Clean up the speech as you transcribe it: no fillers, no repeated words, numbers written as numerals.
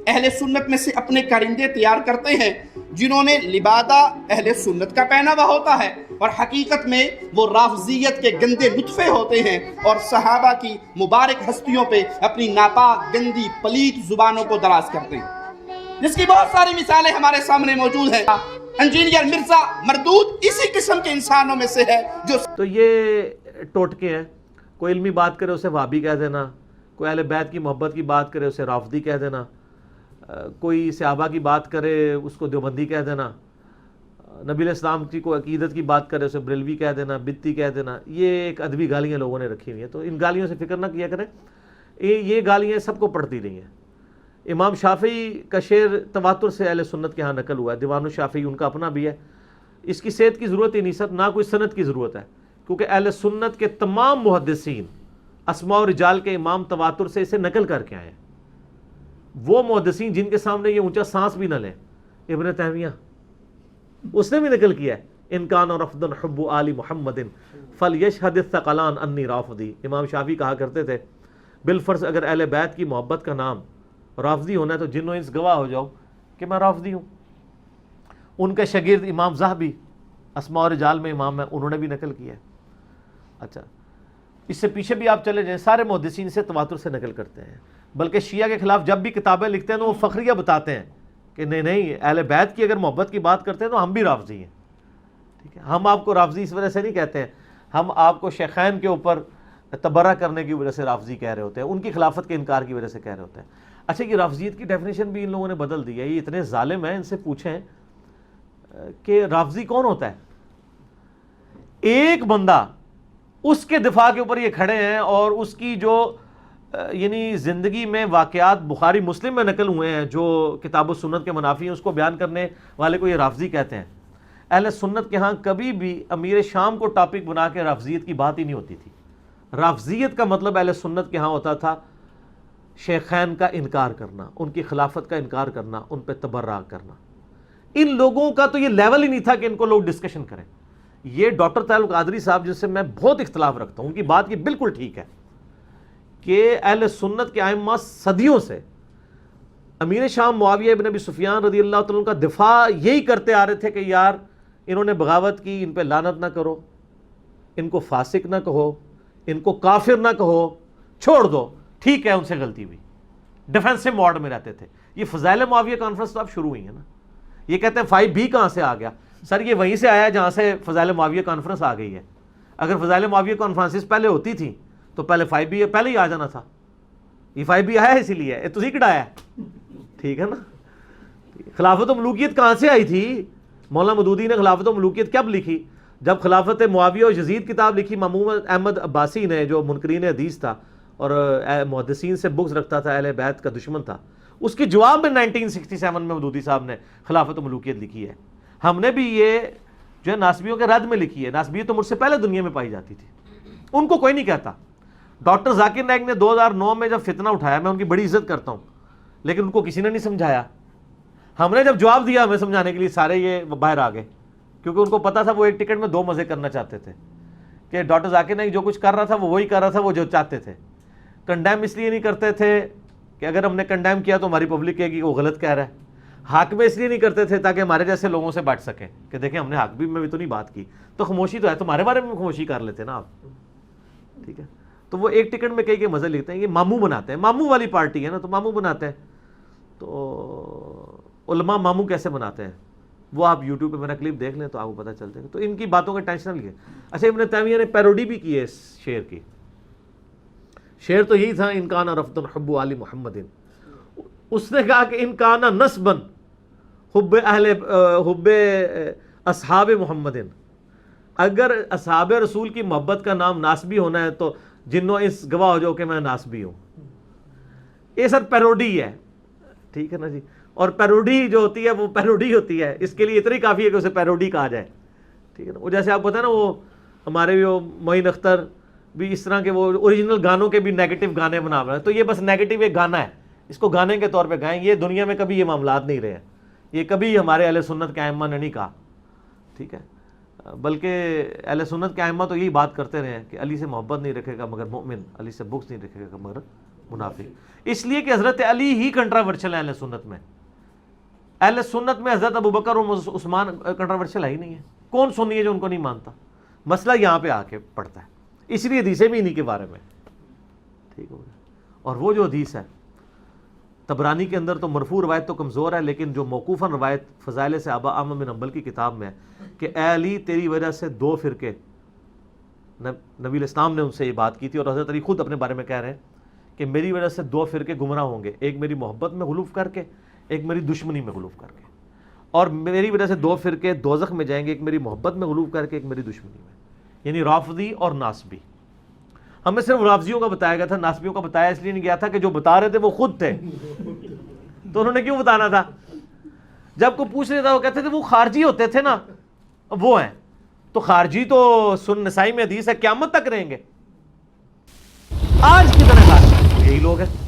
اہل سنت میں سے اپنے کرندے تیار کرتے ہیں جنہوں نے لبادہ اہل سنت کا پہنا ہوا ہوتا ہے، اور حقیقت میں وہ رافضیت کے گندے نطفے ہوتے ہیں اور صحابہ کی مبارک ہستیوں پہ اپنی ناپاک گندی پلیت زبانوں کو دراز کرتے ہیں، جس کی بہت ساری مثالیں ہمارے سامنے موجود ہیں۔ انجینئر مرزا مردود اسی قسم کے انسانوں میں سے ہے جو تو یہ ٹوٹکے ہیں، کوئی علمی بات کرے اسے وہابی کہہ دینا، کوئی اہل بیت کی محبت کی بات کرے اسے رافضی کہہ دینا، کوئی صحابہ کی بات کرے اس کو دیوبندی کہہ دینا، نبی علیہ السلام کی کوئی عقیدت کی بات کرے اسے بریلوی کہہ دینا، بدتی کہہ دینا۔ یہ ایک ادبی گالیاں لوگوں نے رکھی ہوئی ہیں، تو ان گالیوں سے فکر نہ کیا کریں، یہ گالیاں سب کو پڑتی رہی ہیں۔ امام شافعی کا شعر تواتر سے اہل سنت کے ہاں نقل ہوا ہے، دیوان الشافعی ان کا اپنا بھی ہے۔ اس کی صحت کی ضرورت ہی نہیں سر، نہ کوئی سند کی ضرورت ہے، کیونکہ اہل سنت کے تمام محدثین اسماء و رجال کے امام تواتر سے اسے نقل کر کے آئے ہیں۔ وہ محدثین جن کے سامنے یہ اونچا سانس بھی نہ لیں، ابن تیمیہ اس نے بھی نقل کیا ہے، ان کان رفض حب آل محمد فلیشہد الثقلان انی رافضی۔ امام شافعی کہا کرتے تھے بالفرض اگر اہل بیت کی محبت کا نام رافضی ہونا ہے تو جن و انس گواہ ہو جاؤ کہ میں رافضی ہوں۔ ان کے شاگرد امام ذہبی اسماء و رجال میں امام ہیں، انہوں نے بھی نقل کیا ہے۔ اچھا، اس سے پیچھے بھی آپ چلے جائیں، سارے محدثین سے تواتر سے نقل کرتے ہیں، بلکہ شیعہ کے خلاف جب بھی کتابیں لکھتے ہیں تو وہ فخریہ بتاتے ہیں کہ نہیں اہل بیت کی اگر محبت کی بات کرتے ہیں تو ہم بھی رافضی ہیں۔ ٹھیک ہے، ہم آپ کو رافضی اس وجہ سے نہیں کہتے ہیں، ہم آپ کو شیخین کے اوپر تبرہ کرنے کی وجہ سے رافضی کہہ رہے ہوتے ہیں، ان کی خلافت کے انکار کی وجہ سے کہہ رہے ہوتے ہیں۔ اچھا، یہ رافضیت کی ڈیفینیشن بھی ان لوگوں نے بدل دی ہے، یہ اتنے ظالم ہیں، ان سے پوچھیں کہ رافضی کون ہوتا ہے؟ ایک بندہ اس کے دفاع کے اوپر یہ کھڑے ہیں اور اس کی جو یعنی زندگی میں واقعات بخاری مسلم میں نقل ہوئے ہیں جو کتاب و سنت کے منافی ہیں، اس کو بیان کرنے والے کو یہ رافضی کہتے ہیں۔ اہل سنت کے ہاں کبھی بھی امیر شام کو ٹاپک بنا کے رافضیت کی بات ہی نہیں ہوتی تھی۔ رافضیت کا مطلب اہل سنت کے ہاں ہوتا تھا شیخین کا انکار کرنا، ان کی خلافت کا انکار کرنا، ان پہ تبرہ کرنا۔ ان لوگوں کا تو یہ لیول ہی نہیں تھا کہ ان کو لوگ ڈسکشن کریں۔ یہ ڈاکٹر طاہر القادری صاحب جن سے میں بہت اختلاف رکھتا ہوں، ان کی بات یہ بالکل ٹھیک ہے کہ اہل سنت کے ائمہ صدیوں سے امیر شام معاویہ ابن ابی سفیان رضی اللہ تعالیٰ کا دفاع یہی کرتے آ رہے تھے کہ یار انہوں نے بغاوت کی، ان پہ لعنت نہ کرو، ان کو فاسق نہ کہو، ان کو کافر نہ کہو، چھوڑ دو، ٹھیک ہے ان سے غلطی ہوئی۔ ڈیفینسو موڈ میں رہتے تھے۔ یہ فضائل معاویہ کانفرنس تو اب شروع ہوئی ہے نا، یہ کہتے ہیں 5B کہاں سے آ گیا؟ سر یہ وہیں سے آیا جہاں سے فضائل معاویہ کانفرنس آ گئی ہے۔ اگر فضائل معاویہ کانفرنسز پہلے ہوتی تھیں تو پہلے 5B پہلے ہی آ جانا تھا۔ یہ 5B آیا اسی لیے ہے، تسی کڑایا ہے، ٹھیک ہے نا۔ خلافت و ملوکیت کہاں سے آئی تھی؟ مولانا مودودی نے خلافت و ملوکیت کب لکھی؟ جب خلافت معاویہ اور یزید کتاب لکھی، محمود احمد عباسی نے جو منکرین حدیث تھا اور محدثین سے بغض رکھتا تھا، اہل بیت کا دشمن تھا، اس کے جواب میں 1967 میں مودودی صاحب نے خلافت و ملوکیت لکھی ہے۔ ہم نے بھی یہ جو ہے ناسبیوں کے رد میں لکھی ہے۔ ناسبیت تو مجھ سے پہلے دنیا میں پائی جاتی تھی، ان کو کوئی نہیں کہتا۔ ڈاکٹر ذاکر نائک نے 2009 میں جب فتنہ اٹھایا، میں ان کی بڑی عزت کرتا ہوں، لیکن ان کو کسی نے نہیں سمجھایا۔ ہم نے جب جواب دیا ہمیں سمجھانے کے لیے، سارے یہ باہر آ گئے، کیونکہ ان کو پتا تھا وہ ایک ٹکٹ میں 2 مزے کرنا چاہتے تھے کہ ڈاکٹر ذاکر نائک جو کچھ کر رہا تھا وہ وہی کر رہا تھا وہ جو چاہتے تھے۔ کنڈیم اس لیے نہیں کرتے تھے کہ اگر ہم نے کنڈیم کیا تو ہماری پبلک کہے گی وہ غلط کہہ رہا ہے۔ حق میں اس لیے نہیں کرتے تھے تاکہ ہمارے جیسے لوگوں سے بچ سکیں کہ دیکھیں ہم نے حق بھی میں بھی تو نہیں بات کی، تو خاموشی تو ہے، تمہارے بارے میں خاموشی کر لیتے نا آپ، ٹھیک ہے۔ تو وہ ایک ٹکٹ میں کئی کے مزے لکھتے ہیں، یہ ماموں بناتے ہیں، ماموں والی پارٹی ہے نا، تو ماموں بناتے ہیں۔ تو علماء ماموں کیسے بناتے ہیں وہ آپ یوٹیوب پہ میرا کلپ دیکھ لیں تو آپ کو پتہ چلتے ہیں۔ تو ان کی باتوں کا ٹینشن نہ لیں۔ اچھا، ابن تیمیہ نے پیروڈی بھی کی ہے اس شعر کی۔ شعر تو یہی تھا، ان کان رفض حب آل محمد، اس نے کہا کہ ان کان نسبا حب اصحاب محمد، اگر اصحاب رسول کی محبت کا نام ناسبی ہونا ہے تو جنوں اس گواہ ہو جاؤ کہ میں ناسبی ہوں۔ یہ سر پیروڈی ہے، ٹھیک ہے نا جی۔ اور پیروڈی جو ہوتی ہے وہ پیروڈی ہوتی ہے، اس کے لیے اتنی کافی ہے کہ اسے پیروڈی کہا جائے، ٹھیک ہے نا۔ وہ جیسے آپ پتہ ہے نا، وہ ہمارے وہ معین اختر بھی اس طرح کے وہ اوریجنل گانوں کے بھی نیگیٹو گانے بنا رہے ہیں، تو یہ بس نیگیٹو ایک گانا ہے، اس کو گانے کے طور پہ گائیں۔ یہ دنیا میں کبھی یہ معاملات نہیں رہے ہیں، یہ کبھی ہمارے اہل سنت کے ائمہ نے نہیں کہا، ٹھیک ہے۔ بلکہ اہل سنت کے ائمہ تو یہی بات کرتے رہے ہیں کہ علی سے محبت نہیں رکھے گا مگر مومن، علی سے بغض نہیں رکھے گا مگر منافق، اس لیے کہ حضرت علی ہی کنٹراورشل ہے اہل سنت میں۔ اہل سنت میں حضرت ابوبکر اور عثمان کنٹراورشل ہے ہی نہیں ہے، کون سنی ہے جو ان کو نہیں مانتا؟ مسئلہ یہاں پہ آ کے پڑتا ہے، اس لیے حدیثیں بھی انہی کے بارے میں، ٹھیک ہو گیا۔ اور وہ جو حدیث ہے طبرانی کے اندر تو مرفوع روایت تو کمزور ہے، لیکن جو موقوفاً روایت فضائل صحابہ احمد بن حنبل کی کتاب میں ہے کہ اے علی تیری وجہ سے 2 فرقے، نبی الاسلام نے ان سے یہ بات کی تھی اور حضرت علی خود اپنے بارے میں کہہ رہے ہیں کہ میری وجہ سے 2 فرقے گمراہ ہوں گے، ایک میری محبت میں غلوف کر کے، ایک میری دشمنی میں غلوف کر کے، اور میری وجہ سے 2 فرقے دوزخ میں جائیں گے، ایک میری محبت میں غلوف کر کے، ایک میری دشمنی میں، یعنی رافضی اور ناصبی۔ ہمیں صرف رافضیوں کا بتایا گیا تھا، ناصبیوں کا بتایا اس لیے نہیں گیا تھا کہ جو بتا رہے تھے وہ خود تھے، تو انہوں نے کیوں بتانا تھا؟ جب کوئی پوچھ رہا تھا وہ کہتے تھے وہ خارجی ہوتے تھے نا، وہ ہیں، تو خارجی تو سن نسائی میں حدیث ہے قیامت تک رہیں گے، آج کتنے خارجی؟ یہی لوگ ہیں۔